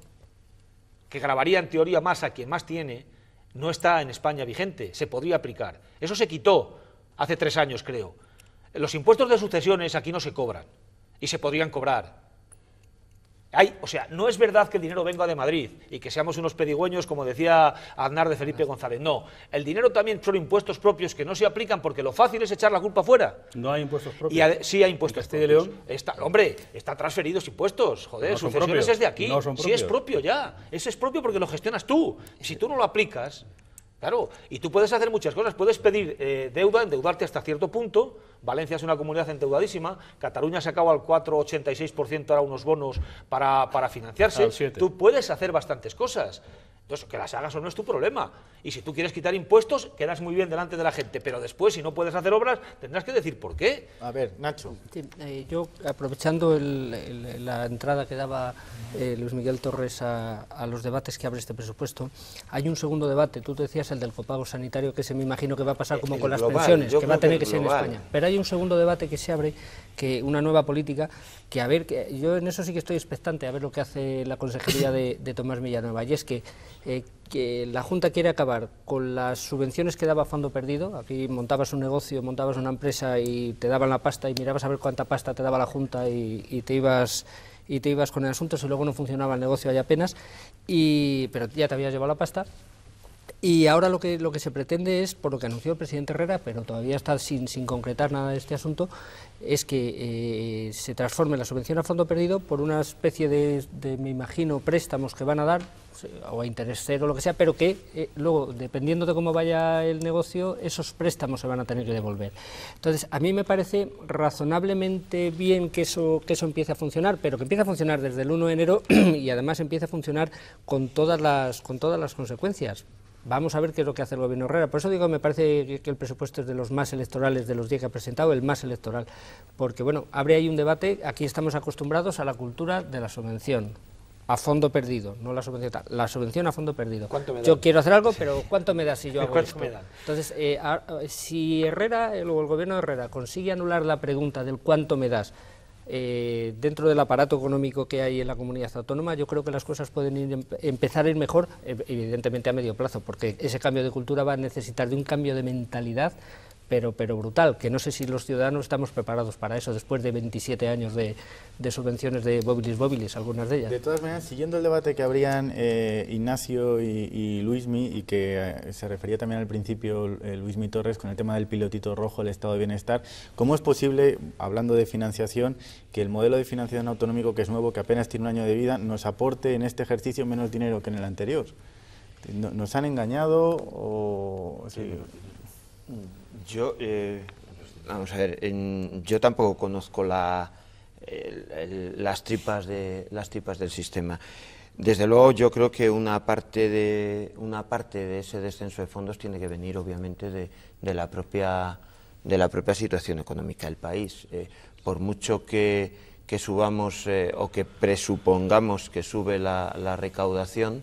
que gravaría en teoría más a quien más tiene, no está en España vigente, se podría aplicar. Eso se quitó hace 3 años, creo. Los impuestos de sucesiones aquí no se cobran, y se podrían cobrar. O sea, no es verdad que el dinero venga de Madrid y que seamos unos pedigüeños, como decía Aznar de Felipe González. No, el dinero también son impuestos propios que no se aplican porque lo fácil es echar la culpa fuera. No hay impuestos propios. Sí hay impuestos propios. León. Hombre, están transferidos impuestos. Joder, no sucesiones es de aquí. No son sí es propio ya. Ese es propio porque lo gestionas tú. Si tú no lo aplicas... Claro, y tú puedes hacer muchas cosas, puedes pedir deuda, endeudarte hasta cierto punto. Valencia es una comunidad endeudadísima, Cataluña se acaba al 4,86% ahora unos bonos para financiarse. Tú puedes hacer bastantes cosas. Entonces, que las hagas o no es tu problema. Y si tú quieres quitar impuestos, quedas muy bien delante de la gente, pero después, si no puedes hacer obras, tendrás que decir por qué. A ver, Nacho. Sí, yo, aprovechando la entrada que daba Luis Miguel Torres a los debates que abre este presupuesto, hay un segundo debate, tú decías el del copago sanitario, que se me imagino que va a pasar como con las pensiones, que va a tener que ser en España. Pero hay un segundo debate que se abre, que una nueva política, que a ver, que yo en eso sí que estoy expectante, a ver lo que hace la consejería de Tomás Villanueva, y es que la Junta quiere acabar con las subvenciones que daba a fondo perdido. Aquí montabas un negocio, montabas una empresa y te daban la pasta y mirabas a ver cuánta pasta te daba la Junta y te ibas con el asunto, si luego no funcionaba el negocio hay apenas, pero ya te habías llevado la pasta. Y ahora lo que se pretende es, por lo que anunció el presidente Herrera, pero todavía está sin concretar nada de este asunto, es que se transforme la subvención a fondo perdido por una especie de me imagino, préstamos que van a dar, o a interés cero o lo que sea, pero que luego, dependiendo de cómo vaya el negocio, esos préstamos se van a tener que devolver. Entonces, a mí me parece razonablemente bien que eso empiece a funcionar, pero que empiece a funcionar desde el 1 de enero y además empiece a funcionar con todas las consecuencias. Vamos a ver qué es lo que hace el gobierno Herrera. Por eso digo, me parece que el presupuesto es de los más electorales de los 10 que ha presentado, el más electoral. Porque, bueno, abre ahí un debate, aquí estamos acostumbrados a la cultura de la subvención a fondo perdido, no la subvención tal, la subvención a fondo perdido. Yo quiero hacer algo, pero ¿cuánto me da si yo hago esto? Entonces, si Herrera, o el gobierno de Herrera, consigue anular la pregunta del cuánto me das, dentro del aparato económico que hay en la comunidad autónoma, yo creo que las cosas pueden empezar a ir mejor, evidentemente a medio plazo, porque ese cambio de cultura va a necesitar de un cambio de mentalidad pero brutal, que no sé si los ciudadanos estamos preparados para eso después de 27 años de subvenciones de Bobilis, algunas de ellas. De todas maneras, siguiendo el debate que habrían Ignacio y Luismi, y que se refería también al principio Luismi Torres con el tema del pilotito rojo, el estado de bienestar, ¿cómo es posible, hablando de financiación, que el modelo de financiación autonómico, que es nuevo, que apenas tiene un año de vida, nos aporte en este ejercicio menos dinero que en el anterior? ¿Nos han engañado o...? Sí. Yo, vamos a ver, yo tampoco conozco las tripas del sistema. Desde luego, yo creo que una parte de ese descenso de fondos tiene que venir, obviamente, de la propia situación económica del país. Por mucho que subamos o que presupongamos que sube la recaudación,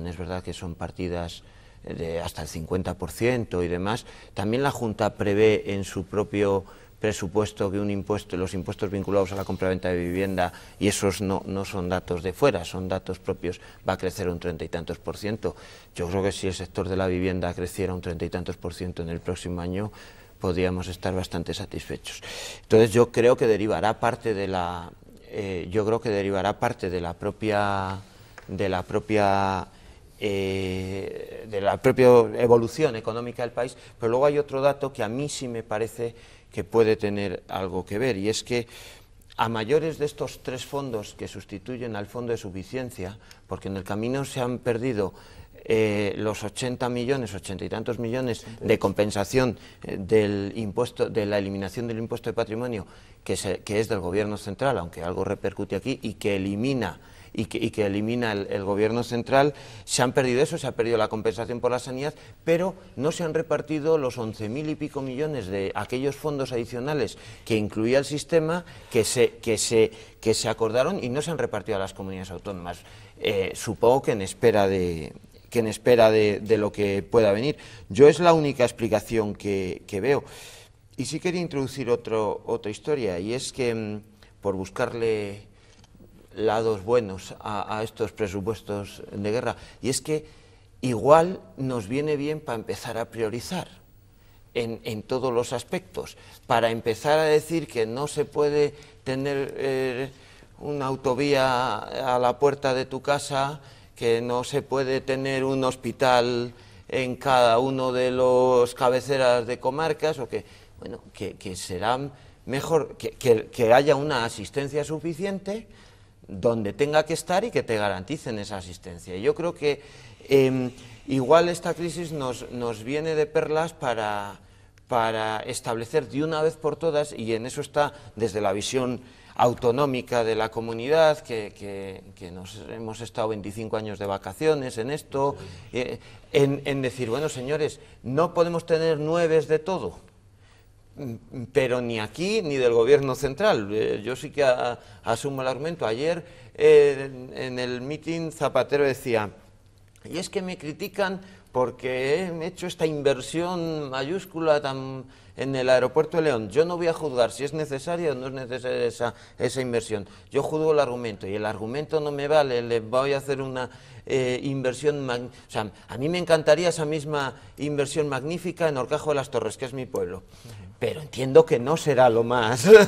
es verdad que son partidas de hasta el 50% y demás, también la Junta prevé en su propio presupuesto que los impuestos vinculados a la compraventa de vivienda, y esos no son datos de fuera, son datos propios, va a crecer un 30 y tantos %. Yo creo que si el sector de la vivienda creciera un 30 y tantos % en el próximo año, podríamos estar bastante satisfechos. Entonces yo creo que derivará parte de la evolución económica del país, pero luego hay otro dato que a mí sí me parece que puede tener algo que ver, y es que a mayores de estos 3 fondos que sustituyen al fondo de suficiencia, porque en el camino se han perdido los 80 y tantos millones de compensación de la eliminación del impuesto de patrimonio, que es del Gobierno central, aunque algo repercute aquí, y que elimina el Gobierno central, se han perdido eso, se ha perdido la compensación por la sanidad, pero no se han repartido los 11.000 y pico millones de aquellos fondos adicionales que incluía el sistema, que se acordaron y no se han repartido a las comunidades autónomas. Supongo que en espera de lo que pueda venir. Yo es la única explicación que veo. Y sí quería introducir otra historia, y es que por buscarle lados buenos a estos presupuestos de guerra, y es que igual nos viene bien para empezar a priorizar en todos los aspectos, para empezar a decir que no se puede tener una autovía a la puerta de tu casa, que no se puede tener un hospital en cada uno de los cabeceras de comarcas, o que será mejor que haya una asistencia suficiente donde tenga que estar y que te garanticen esa asistencia. Yo creo que igual esta crisis nos viene de perlas para establecer de una vez por todas, y en eso está desde la visión autonómica de la comunidad, que nos hemos estado 25 años de vacaciones en esto, en decir, bueno, señores, no podemos tener 9 de todo, pero ni aquí ni del Gobierno central. Yo sí que asumo el argumento. Ayer en el mitin Zapatero decía, y es que me critican porque he hecho esta inversión mayúscula en el aeropuerto de León. Yo no voy a juzgar si es necesaria o no es necesaria esa inversión. Yo juzgo el argumento, y el argumento no me vale, le voy a hacer una inversión... O sea, a mí me encantaría esa misma inversión magnífica en Horcajo de las Torres, que es mi pueblo. Pero entiendo que no será lo más. La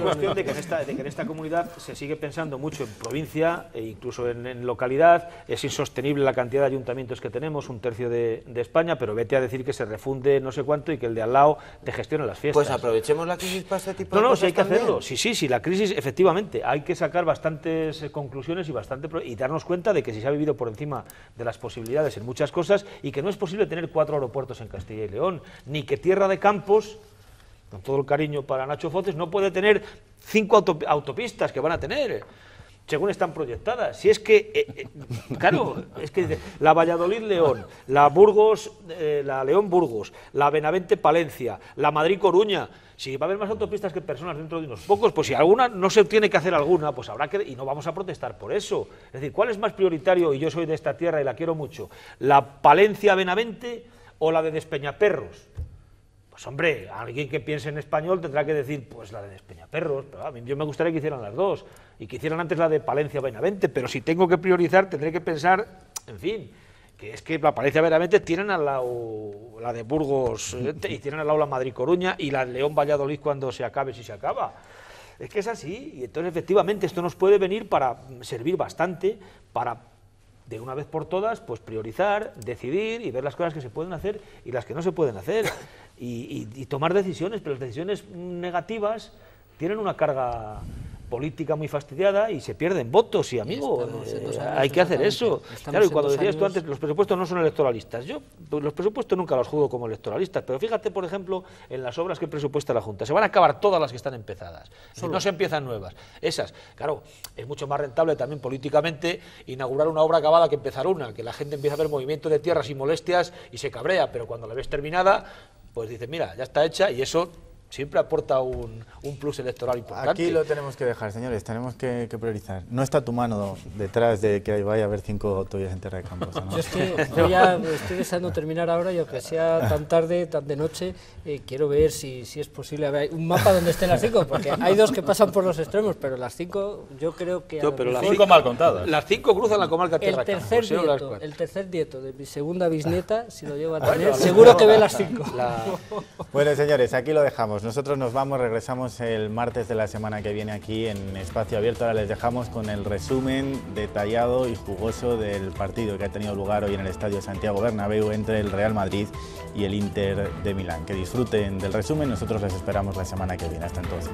cuestión de que en esta comunidad se sigue pensando mucho en provincia e incluso en localidad. Es insostenible la cantidad de ayuntamientos que tenemos, 1/3 de España, pero vete a decir que se refunde no sé cuánto y que el de al lado te gestione las fiestas. Pues aprovechemos la crisis para este tipo de cosas. Sí hay que hacerlo. Sí, la crisis, efectivamente, hay que sacar bastantes conclusiones y darnos cuenta de que si se ha vivido por encima de las posibilidades en muchas cosas, y que no es posible tener 4 aeropuertos en Castilla y León, ni que Tierra de Campos, con todo el cariño para Nacho Foces, no puede tener 5 autopistas que van a tener, según están proyectadas. Si es que, claro, es que la Valladolid-León, la León-Burgos, la Benavente-Palencia, la Madrid-Coruña, si va a haber más autopistas que personas dentro de unos pocos, pues si alguna no se tiene que hacer alguna, pues habrá que, y no vamos a protestar por eso. Es decir, ¿cuál es más prioritario? Y yo soy de esta tierra y la quiero mucho, ¿la Palencia-Benavente o la de Despeñaperros? Pues hombre, alguien que piense en español tendrá que decir, pues la de Despeñaperros, pero a mí yo me gustaría que hicieran las dos, y que hicieran antes la de Palencia-Benavente, pero si tengo que priorizar tendré que pensar, en fin, que es que la Palencia verdaderamente tienen al lado la de Burgos y tienen al lado la Madrid-Coruña y la León-Valladolid cuando se acabe, si se acaba. Es que es así, y entonces efectivamente esto nos puede venir para servir bastante, para de una vez por todas pues priorizar, decidir y ver las cosas que se pueden hacer y las que no se pueden hacer, y tomar decisiones, pero las decisiones negativas tienen una carga política muy fastidiada y se pierden votos y amigos, hay que hacer eso. Claro, y cuando decías tú antes, los presupuestos no son electoralistas, yo los presupuestos nunca los juzgo como electoralistas, pero fíjate, por ejemplo, en las obras que presupuesta la Junta, se van a acabar todas las que están empezadas, no se empiezan nuevas, esas, claro, es mucho más rentable también políticamente inaugurar una obra acabada que empezar una, que la gente empieza a ver movimiento de tierras y molestias y se cabrea, pero cuando la ves terminada, pues dices, mira, ya está hecha, y eso siempre aporta un plus electoral importante. Aquí lo tenemos que dejar, señores, tenemos que priorizar. No está tu mano detrás de que vaya a haber 5 autovías en Terra de Campos, ¿no? Yo es que yo ya estoy deseando terminar ahora, y aunque sea tan tarde, tan de noche, quiero ver si es posible haber un mapa donde estén las 5, porque hay 2 que pasan por los extremos, pero las 5 yo creo que... Pero las 5 mal contadas. Las 5 cruzan la comarca Terra de Campos. El tercer nieto de mi segunda bisnieta, si lo llevo a tener, seguro que ve las 5. Bueno, señores, aquí lo dejamos. Nosotros nos vamos, regresamos el martes de la semana que viene aquí en Espacio Abierto. Ahora les dejamos con el resumen detallado y jugoso del partido que ha tenido lugar hoy en el Estadio Santiago Bernabéu entre el Real Madrid y el Inter de Milán. Que disfruten del resumen, nosotros les esperamos la semana que viene. Hasta entonces.